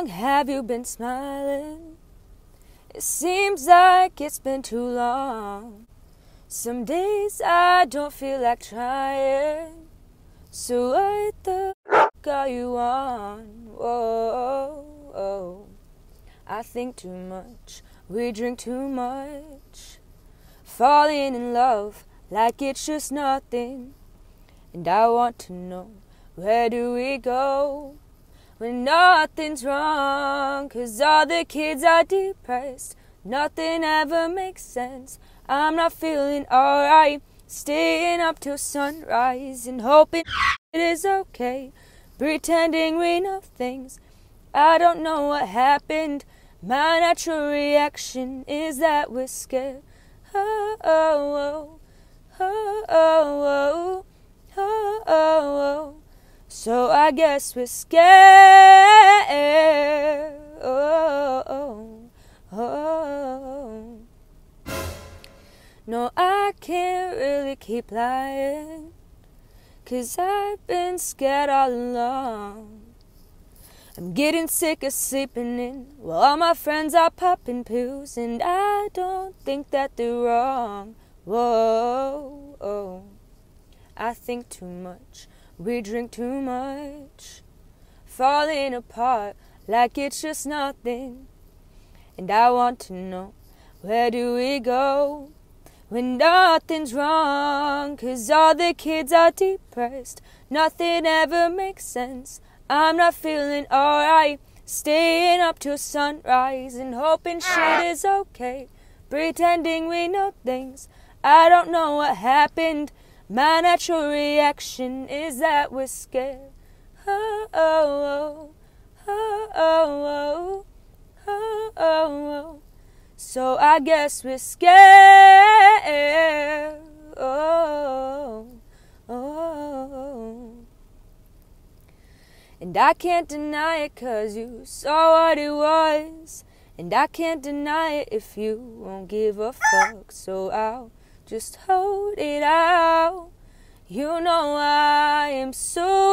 long have you been smiling? It seems like it's been too long. Some days I don't feel like trying. So what the f*** are you on? Whoa, I think too much, we drink too much, falling in love like it's just nothing. And I want to know, where do we go when nothing's wrong? 'Cause all the kids are depressed, nothing ever makes sense. I'm not feeling alright, staying up till sunrise and hoping it is okay, pretending we know things. I don't know what happened, my natural reaction is that we're scared. Oh, oh, oh, oh, oh, oh, oh. So I guess we're scared. Oh, oh, oh. No, I can't really keep lying, 'cause I've been scared all along. I'm getting sick of sleeping in while all my friends are popping pills, and I don't think that they're wrong. Whoa, oh. I think too much, we drink too much, falling apart like it's just nothing. And I want to know, where do we go when nothing's wrong? 'Cause all the kids are depressed, nothing ever makes sense. I'm not feeling alright, staying up till sunrise and hoping shit is okay, pretending we know things. I don't know what happened, my natural reaction is that we're scared. Oh, oh, oh, oh, oh, oh, oh, oh. So I guess we're scared. Oh, oh. And I can't deny it 'cause you saw what it was, and I can't deny it if you won't give a fuck. So I'll just hold it out. You know I am so